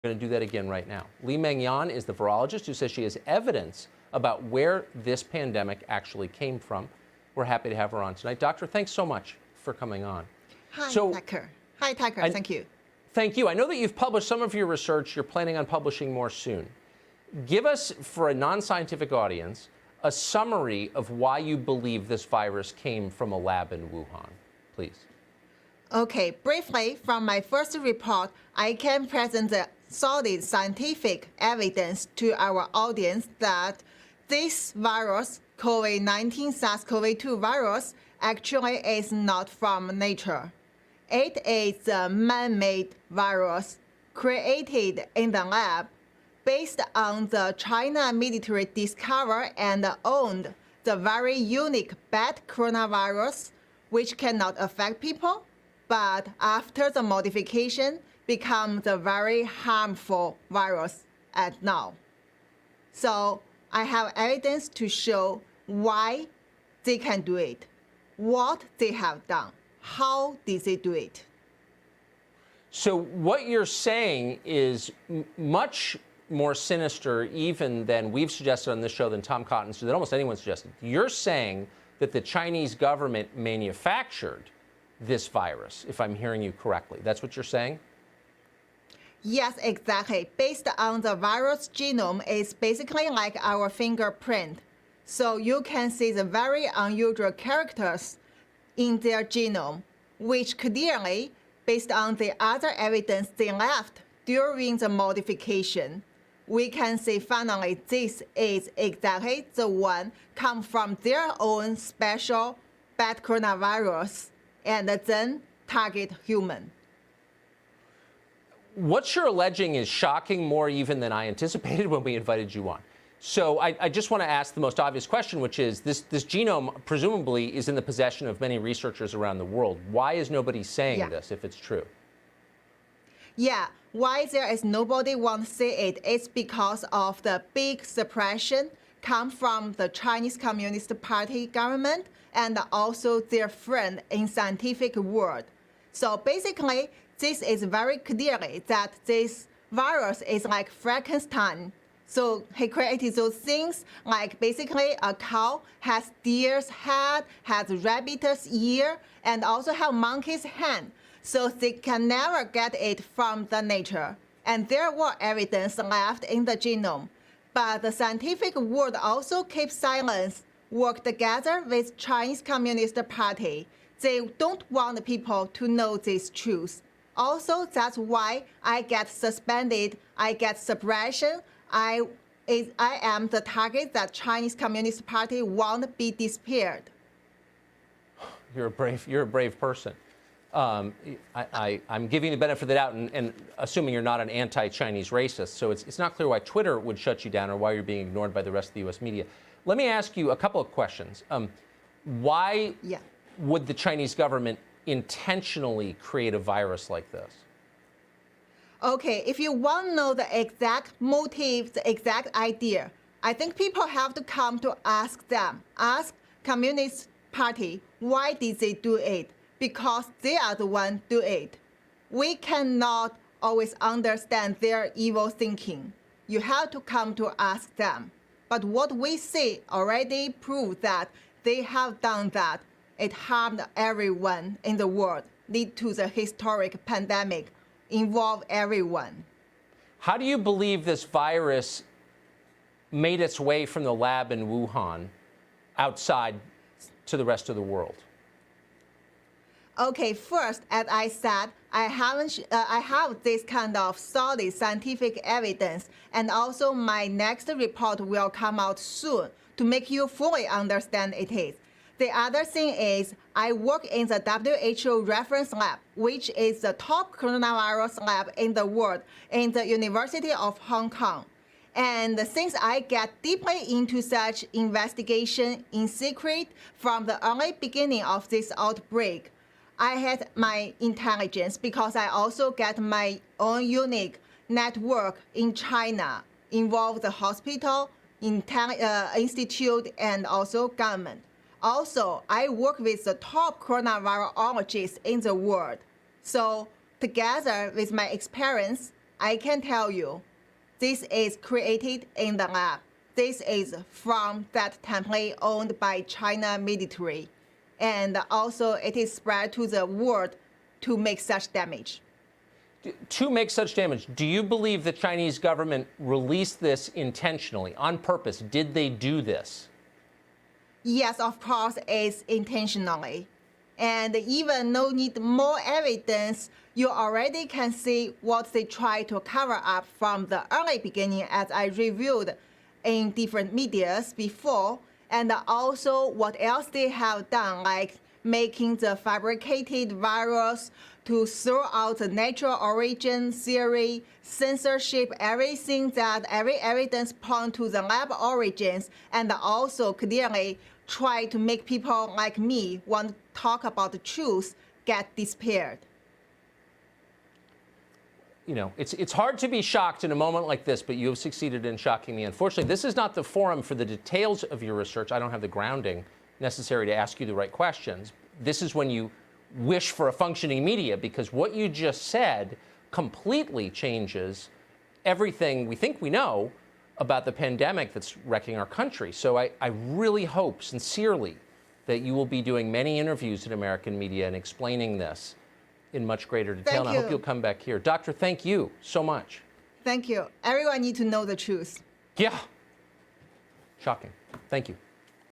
We're going to do that again right now. Li-Meng Yan is the virologist who says she has evidence about where this pandemic actually came from. We're happy to have her on tonight. Doctor, thanks so much for coming on. Hi, Tucker. Hi, Tucker. Thank you. Thank you. I know that you've published some of your research. You're planning on publishing more soon. Give us, for a non-scientific audience, a summary of why you believe this virus came from a lab in Wuhan, please. Okay, briefly, from my first report, I can present the solid scientific evidence to our audience that this virus, COVID-19 SARS-CoV-2 virus, actually is not from nature. It is a man-made virus created in the lab based on the China military discovered and owned the very unique bat coronavirus, which cannot affect people, but after the modification, becomes a very harmful virus at now. So I have evidence to show why they can do it, what they have done, how did they do it. So what you're saying is much more sinister even than we've suggested on this show, than Tom Cotton, than almost anyone suggested. You're saying that the Chinese government manufactured this virus, if I'm hearing you correctly. That's what you're saying? Yes, exactly. Based on the virus genome, it's basically like our fingerprint. So you can see the very unusual characters in their genome, which clearly, based on the other evidence they left during the modification, we can say finally this is exactly the one come from their own special bat coronavirus and then target human. What you're alleging is shocking more even than I anticipated when we invited you on. So I just want to ask the most obvious question, which is this genome presumably is in the possession of many researchers around the world. Why is nobody saying this if it's true? Yeah, why there is nobody want to say it is because of the big suppression come from the Chinese Communist Party government and also their friend in scientific world. So basically, this is very clearly that this virus is like Frankenstein. So he created those things like basically a cow has deer's head, has rabbit's ear, and also have monkey's hand. So they can never get it from the nature. And there were evidence left in the genome. But the scientific world also keeps silence, work together with Chinese Communist Party. They don't want people to know this truth. Also, that's why I get suspended, I get suppression. I am the target that Chinese Communist Party won't be disappeared. You're a brave person. I'm giving you the benefit of the doubt and assuming you're not an anti-Chinese racist. So it's not clear why Twitter would shut you down or why you're being ignored by the rest of the U.S. media. Let me ask you a couple of questions. Why would the Chinese government intentionally create a virus like this? Okay, if you want to know the exact motive, the exact idea, I think people have to come to ask them, ask Communist Party, why did they do it? Because they are the one do it. We cannot always understand their evil thinking. You have to come to ask them. But what we see already proves that they have done that. It harmed everyone in the world, lead to the historic pandemic, involve everyone. How do you believe this virus made its way from the lab in Wuhan outside to the rest of the world? Okay, first, as I said, I have this kind of solid scientific evidence, and also my next report will come out soon to make you fully understand it is. The other thing is I work in the WHO reference lab, which is the top coronavirus lab in the world in the University of Hong Kong. And since I get deeply into such investigation in secret from the early beginning of this outbreak, I had my intelligence because I also get my own unique network in China, involve the hospital, institute, and also government. Also, I work with the top coronavirologists in the world. So together with my experience, I can tell you, this is created in the lab. This is from that template owned by China military. And also it is spread to the world to make such damage. To make such damage, do you believe the Chinese government released this intentionally, on purpose? Did they do this? Yes, of course, it's intentionally. And even no need more evidence, you already can see what they try to cover up from the early beginning, as I reviewed in different medias before, and also what else they have done, like making the fabricated virus to throw out the natural origin theory, censorship, everything that every evidence point to the lab origins, and also clearly try to make people like me want to talk about the truth get disappeared. You know, it's hard to be shocked in a moment like this, but you have succeeded in shocking me. Unfortunately, this is not the forum for the details of your research. I don't have the grounding necessary to ask you the right questions. This is when you wish for a functioning media, because what you just said completely changes everything we think we know about the pandemic that's wrecking our country. So I really hope sincerely that you will be doing many interviews in American media and explaining this in much greater detail. Thank and I hope you'll come back here. Doctor, thank you so much. Thank you. Everyone needs to know the truth. Yeah. Shocking. Thank you.